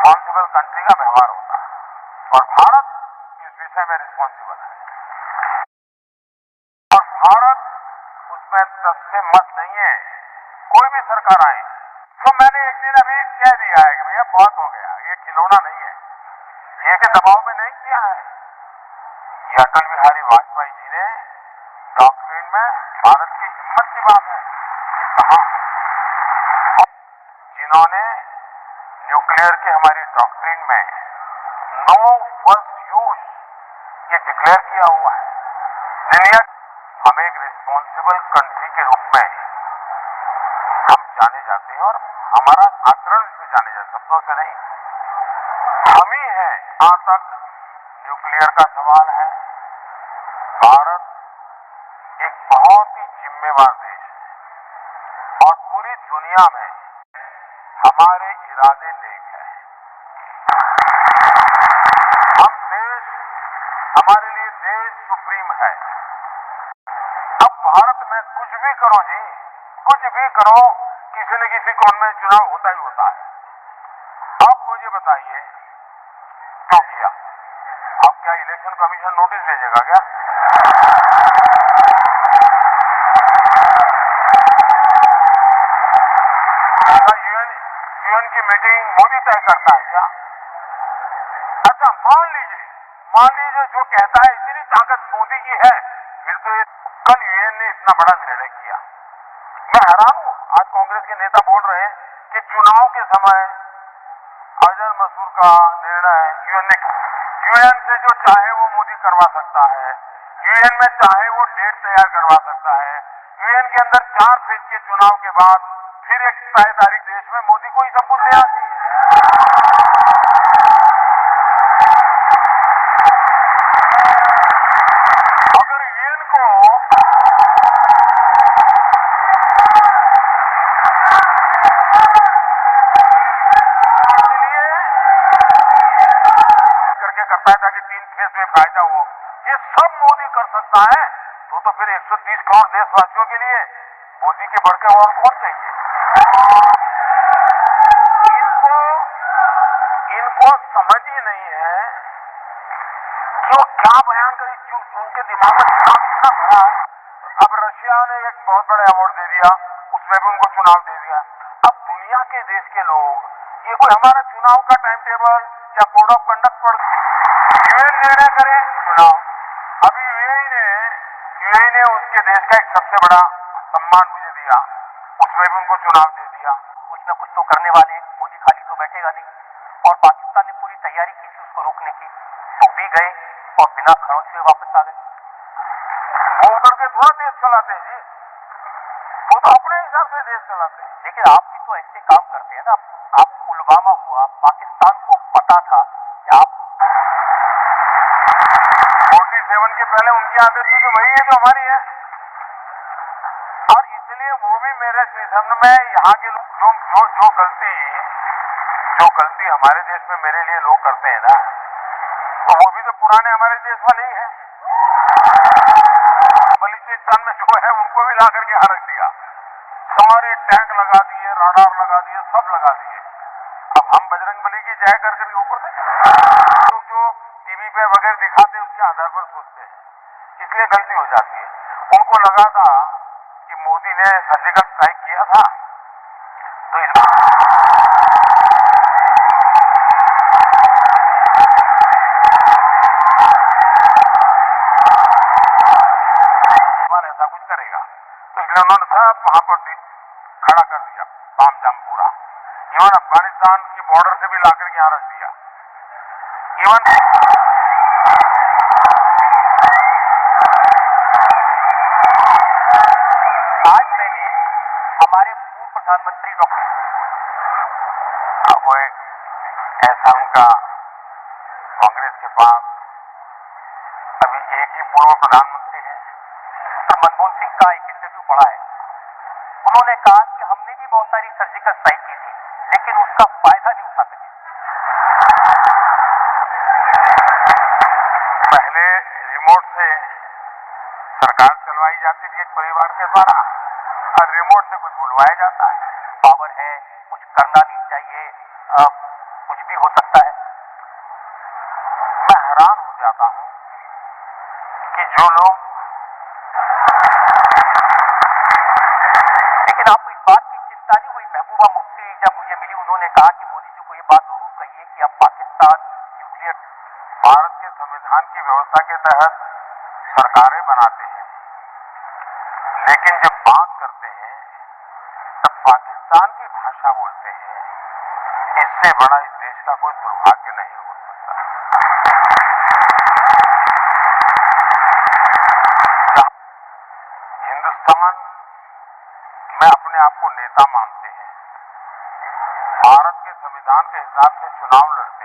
Responsible country का व्यवहार होता है और भारत इस विषय में रिस्पॉन्सिबल है और भारत उसमें तस्य मत नहीं है। कोई भी सरकार आए तो मैंने एक दिन अभी कह दिया है कि भैया बहुत हो गया, ये खिलौना नहीं है, ये के दबाव में नहीं किया है। ये अटल बिहारी वाजपेयी जी ने डॉक्ट्रिन में भारत की हिम्मत की बात है कि कहा, जिन्होंने न्यूक्लियर की हमारी डॉक्ट्रिन में नो फर्स्ट यूज ये डिक्लेयर किया हुआ है। दुनिया हम एक रिस्पॉन्सिबल कंट्री के रूप में हम जाने जाते हैं और हमारा आचरण से जाने जाते, शब्दों से नहीं। हम ही हैं, आज तक न्यूक्लियर का सवाल है, भारत एक बहुत ही जिम्मेवार देश है और पूरी दुनिया में हमारे इरादे नेक है। हम देश, हमारे लिए देश सुप्रीम है। अब भारत में कुछ भी करो जी, कुछ भी करो, किसी न किसी कोण में चुनाव होता ही होता है। अब मुझे बताइए क्यों किया? अब क्या इलेक्शन कमीशन नोटिस भेजेगा क्या? यूएन की मीटिंग मोदी तय करता है क्या? अच्छा मान लीजिए जो कहता है इतनी ताकत मोदी की है, फिर तो ये कल यूएन ने इतना बड़ा निर्णय किया। मैं हैरान हूं, आज कांग्रेस के नेता बोल रहे हैं कि चुनाव के समय अजहर मसूद का निर्णय यूएन से जो चाहे वो मोदी करवा सकता है, यूएन में चाहे वो डेट तैयार करवा सकता है। यूएन के अंदर 4 फेज के चुनाव के बाद फिर एक तय तारीख देश में मोदी को ही सब कुछ देना चाहिए। अगर यूएन को करके करता है ताकि 3 फेज में फायदा हो, ये सब मोदी कर सकता है, तो फिर 130 करोड़ देशवासियों के लिए मोदी के बढ़कर और कौन चाहिए? इनको समझ ही नहीं है कि वो क्या बयान करी, उनके दिमाग में चुनाव इतना भरा है। अब रशिया ने एक बहुत बड़ा अवार्ड दे दिया, उसमें भी उनको चुनाव दे दिया। अब दुनिया के देश के लोग, ये कोई हमारा चुनाव का टाइम टेबल या कोड ऑफ कंडक्ट पर यूएन निर्णय करे चुनाव। अभी यूएई ने उसके देश का एक सबसे बड़ा सम्मान मुझे दिया, उसमें भी उनको चुनाव दे दिया। कुछ न कुछ तो करने वाले, मोदी खाली तो बैठेगा नहीं। और पाकिस्तान ने पूरी तैयारी की थी उसको रोकने की, तो भी गए और बिना खरोच हुए वापस आ गए। वो करके थोड़ा देश चलाते हैं जी, वो तो अपने हिसाब से देश चलाते हैं। लेकिन आप भी तो ऐसे काम करते हैं ना। आप पुलवामा हुआ, पाकिस्तान को पता था कि आप 47 के पहले उनकी आदत भी तो वही है जो हमारी है, और इसलिए वो भी मेरे समझ में यहाँ के लोग जो गलती हमारे देश में मेरे लिए लोग करते हैं ना, तो वो भी तो पुराने हमारे देश वाले ही हैं। बलूचिस्तान में जो है उनको भी ला करके यहाँ रख दिया, सारे टैंक लगा दिए, राडार लगा दिए, सब लगा दिए। अब हम बजरंगबली की जय कर करके ऊपर से लोग जो टीवी पे वगैरह दिखाते हैं उसके आधार पर सोचते हैं, इसलिए गलती हो जाती है। उनको लगा था कि मोदी ने सर्जिकल स्ट्राइक किया था, तो इस बार ऐसा कुछ करेगा, तो इसलिए उन्होंने सब वहां पर खड़ा कर दिया, ताम जाम पूरा। इवन अफगानिस्तान की बॉर्डर से भी ला करके यहाँ रख दिया। इवन आज मैंने हमारे पूर्व प्रधानमंत्री डॉक्टर, वो एक ऐसा उनका कांग्रेस के पास अभी एक ही पूर्व प्रधानमंत्री है, मनमोहन सिंह का एक इंटरव्यू पढ़ा है। उन्होंने कहा कि हमने भी बहुत सारी सर्जिकल स्ट्राइक की थी, लेकिन उसका फायदा नहीं उठा सके। पहले रिमोट से सरकार चलवाई जाती थी एक परिवार के द्वारा, और रिमोट से कुछ बुलवाया जाता है। पावर है, कुछ करना नहीं चाहिए, कुछ भी हो सकता है। मैं हैरान हो जाता हूं कि जो लोग, लेकिन आपको इस बात की चिंता नहीं हुई? महबूबा मुफ्ती जब मुझे मिली, उन्होंने कहा कि मोदी जी को ये बात जरूर कहिए कि अब पाकिस्तान न्यूक्लियर, भारत के संविधान की व्यवस्था के तहत सरकारें बनाते हैं, लेकिन जब बात करते हैं तब पाकिस्तान की भाषा बोलते हैं। इससे बड़ा इस देश का कोई दुर्भाग्य नहीं हो सकता। हिंदुस्तान में अपने आप को नेता मानते हैं, भारत के संविधान के हिसाब से चुनाव लड़ते